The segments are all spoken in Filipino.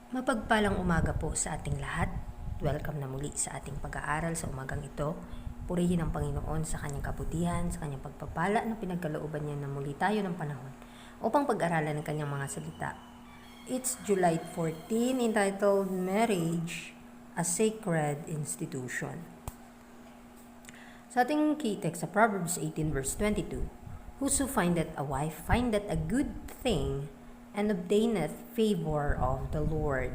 Mapagpalang umaga po sa ating lahat. Welcome na muli sa ating pag-aaral sa umagang ito. Purihin ang Panginoon sa kanyang kabutihan, sa kanyang pagpapala na pinagkalooban niya na muli tayo ng panahon upang pag-aralan ng kanyang mga salita. It's July 14, entitled Marriage, a Sacred Institution. Sa ating key text sa Proverbs 18 verse 22, "Whoso findeth a wife findeth a good thing, and obtaineth favor of the Lord."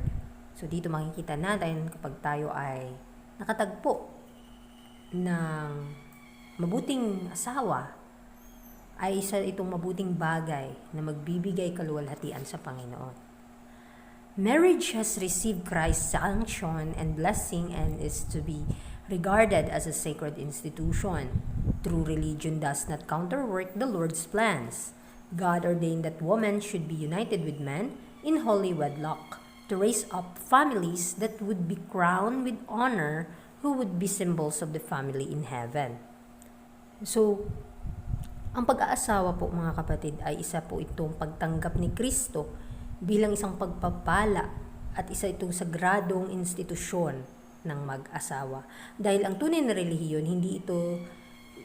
So dito makikita natin kapag tayo ay nakatagpo ng mabuting asawa, ay isa itong mabuting bagay na magbibigay kaluwalhatian sa Panginoon. Marriage has received Christ's sanction and blessing and is to be regarded as a sacred institution. True religion does not counterwork the Lord's plans. God ordained that woman should be united with man in holy wedlock to raise up families that would be crowned with honor, who would be symbols of the family in heaven. So, ang pag-aasawa po mga kapatid ay isa po itong pagtanggap ni Kristo bilang isang pagpapala at isa itong sagradong institusyon ng mag-asawa. Dahil ang tunay na relihiyon, hindi ito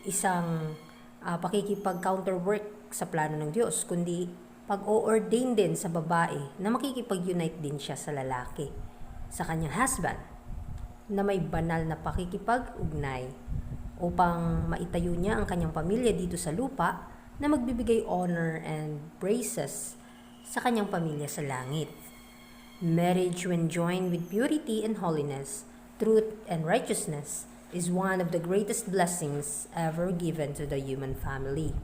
isang pakikipag-counterwork sa plano ng Diyos, kundi pag-o-ordain din sa babae na makikipag-unite din siya sa lalaki, sa kanyang husband, na may banal na pakikipag-ugnay upang maitayo niya ang kanyang pamilya dito sa lupa na magbibigay honor and praises sa kanyang pamilya sa langit. Marriage, when joined with purity and holiness, truth and righteousness, is one of the greatest blessings ever given to the human family.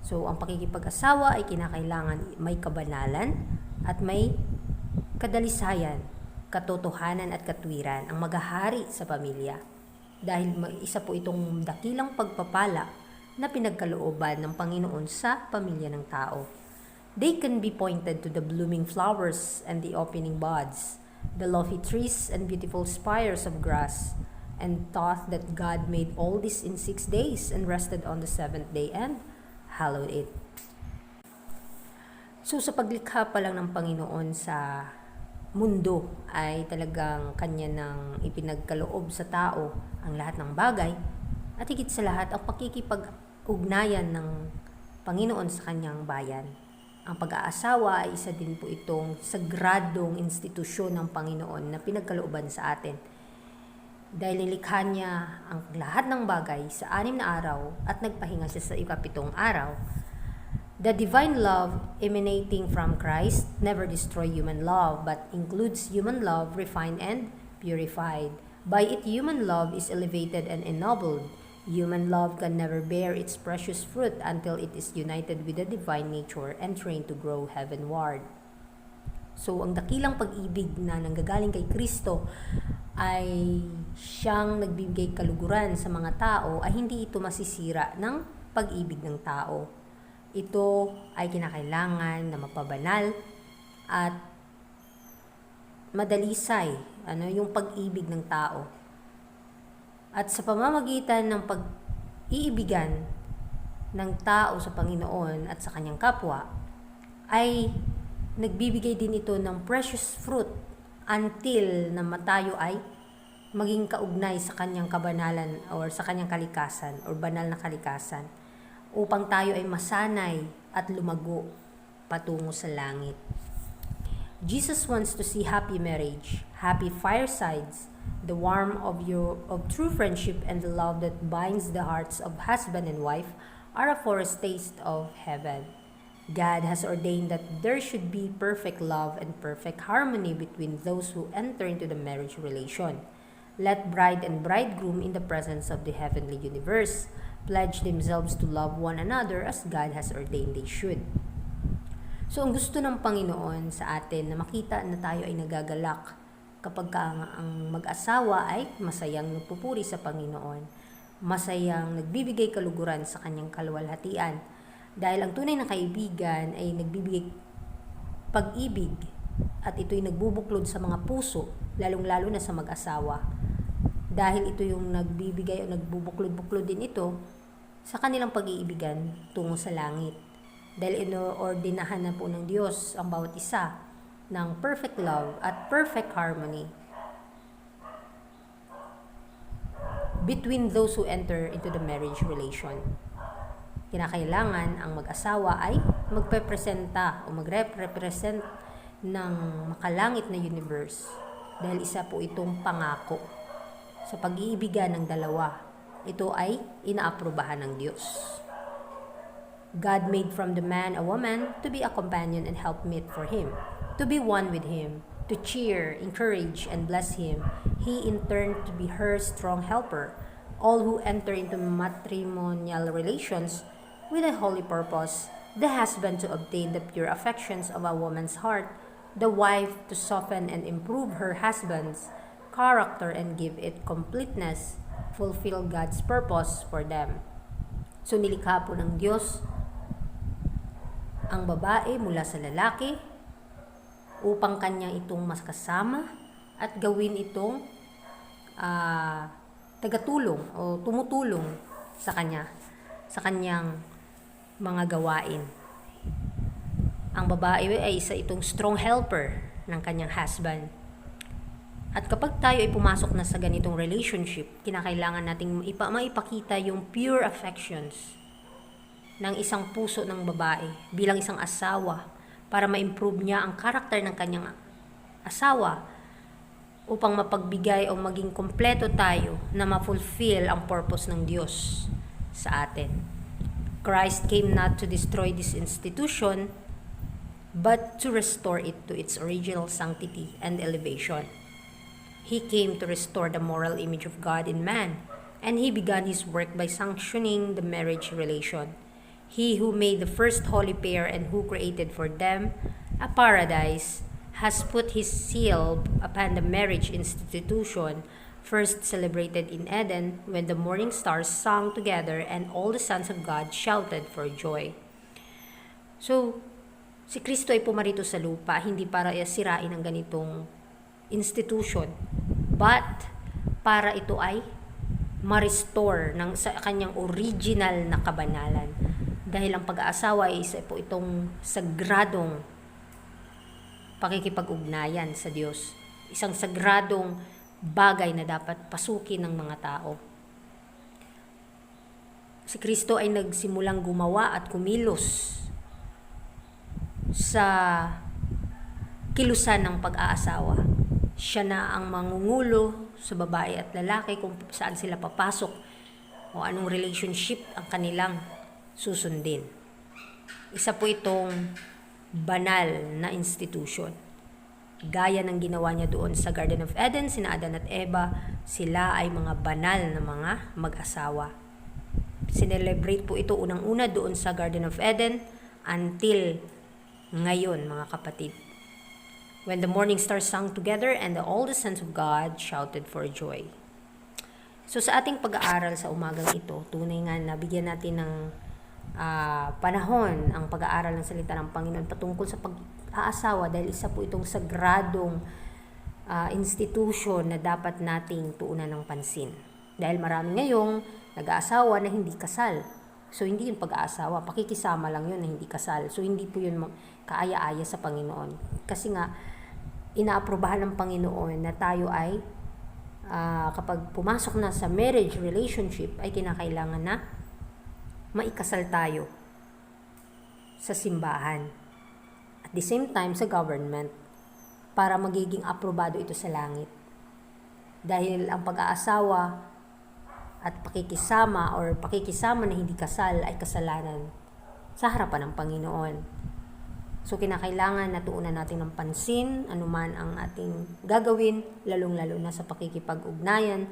So, ang pakikipag-asawa ay kinakailangan may kabanalan at may kadalisayan, katotohanan at katwiran ang maghahari sa pamilya. Dahil isa po itong dakilang pagpapala na pinagkalooban ng Panginoon sa pamilya ng tao. They can be pointed to the blooming flowers and the opening buds, the lofty trees and beautiful spires of grass, and taught that God made all this in 6 days and rested on the 7th day and hallowed it. So sa paglikha pa lang ng Panginoon sa mundo ay talagang kanya nang ipinagkaloob sa tao ang lahat ng bagay at higit sa lahat ang pakikipag-ugnayan ng Panginoon sa kanyang bayan. Ang pag-aasawa ay isa din po itong sagradong institusyon ng Panginoon na pinagkalooban sa atin. Dahil nilikha niya ang lahat ng bagay sa 6 na araw at nagpahinga siya sa 7 araw. The divine love emanating from Christ never destroy human love, but includes human love refined and purified. By it, human love is elevated and ennobled. Human love can never bear its precious fruit until it is united with the divine nature and trained to grow heavenward. So, ang dakilang pag-ibig na nanggagaling kay Kristo ay siyang nagbibigay kaluguran sa mga tao, ay hindi ito masisira ng pag-ibig ng tao. Ito ay kinakailangan na mapabanal at madalisay yung pag-ibig ng tao. At sa pamamagitan ng pag-iibigan ng tao sa Panginoon at sa kanyang kapwa, ay nagbibigay din ito ng precious fruit until na tayo ay maging kaugnay sa kanyang kabanalan or sa kanyang kalikasan or banal na kalikasan upang tayo ay masanay at lumago patungo sa langit. Jesus wants to see happy marriage, happy firesides, the warmth of true friendship and the love that binds the hearts of husband and wife are a foretaste of heaven. God has ordained that there should be perfect love and perfect harmony between those who enter into the marriage relation. Let bride and bridegroom in the presence of the heavenly universe pledge themselves to love one another as God has ordained they should. So, ang gusto ng Panginoon sa atin na makita na tayo ay nagagalak kapag ang mag-asawa ay masayang nagpupuri sa Panginoon, masayang nagbibigay kaluguran sa kanyang kaluwalhatian. Dahil ang tunay na kaibigan ay nagbibigay pag-ibig at ito'y nagbubuklod sa mga puso, lalong-lalo na sa mag-asawa. Dahil ito yung nagbibigay o nagbubuklod-buklod din ito sa kanilang pag-iibigan tungo sa langit. Dahil inoordinahan na po ng Diyos ang bawat isa ng perfect love at perfect harmony between those who enter into the marriage relation. Kinakailangan ang mag-asawa ay magpepresenta o magrepresent ng makalangit na universe dahil isa po itong pangako sa pag-iibigan ng dalawa. Ito ay inaaprubahan ng Diyos. God made from the man a woman to be a companion and helpmeet for him, to be one with him, to cheer, encourage, and bless him. He in turn to be her strong helper. All who enter into matrimonial relations with a holy purpose, the husband to obtain the pure affections of a woman's heart, the wife to soften and improve her husband's character and give it completeness, fulfill God's purpose for them. So nilikha po ng Diyos ang babae mula sa lalaki upang kanya itong makasama at gawin itong tagatulong o tumutulong sa kanya, sa kanyang mga gawain. Ang babae ay isa itong strong helper ng kanyang husband. At kapag tayo ay pumasok na sa ganitong relationship, kinakailangan nating maipakita yung pure affections ng isang puso ng babae bilang isang asawa para ma-improve niya ang karakter ng kanyang asawa upang mapagbigay o maging kompleto tayo na ma-fulfill ang purpose ng Diyos sa atin. Christ came not to destroy this institution, but to restore it to its original sanctity and elevation. He came to restore the moral image of God in man, and he began his work by sanctioning the marriage relation. He who made the first holy pair and who created for them a paradise has put his seal upon the marriage institution, first celebrated in Eden when the morning stars sang together and all the sons of God shouted for joy. So, si Kristo ay pumarito sa lupa hindi para sirain ang ganitong institution, but para ito ay ma-restore sa kanyang original na kabanalan. Dahil ang pag-aasawa ay isa po itong sagradong pakikipag-ugnayan sa Diyos. Isang sagradong bagay na dapat pasukin ng mga tao. Si Kristo ay nagsimulang gumawa at kumilos sa kilusan ng pag-aasawa. Siya na ang mangungulo sa babae at lalaki kung saan sila papasok o anong relationship ang kanilang susundin. Isa po itong banal na institution. Gaya ng ginawa niya doon sa Garden of Eden, sina Adan at Eva, sila ay mga banal na mga mag-asawa. Sinelebrate po ito unang-una doon sa Garden of Eden until ngayon, mga kapatid. When the morning stars sang together and all the sons of God shouted for joy. So sa ating pag-aaral sa umagang ito, tunay nga na bigyan natin ng panahon ang pag-aaral ng salita ng Panginoon patungkol sa pag-aasawa dahil isa po itong sagradong institution na dapat nating tuunan ng pansin. Dahil marami ngayong nag-aasawa na hindi kasal. So hindi yung pag-aasawa, pakikisama lang yun na hindi kasal. So hindi po yun kaaya-aya sa Panginoon. Kasi nga, inaaprubahan ng Panginoon na tayo ay kapag pumasok na sa marriage relationship ay kinakailangan na maikasal tayo sa simbahan. At the same time sa government para magiging aprobado ito sa langit. Dahil ang pag-aasawa at pakikisama na hindi kasal ay kasalanan sa harapan ng Panginoon. So kinakailangan na tuunan natin ng pansin anuman ang ating gagawin, lalong-lalo na sa pakikipag-ugnayan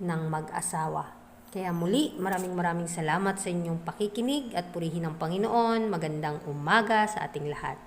ng mag-asawa. Kaya muli, maraming salamat sa inyong pakikinig at purihin ng Panginoon. Magandang umaga sa ating lahat.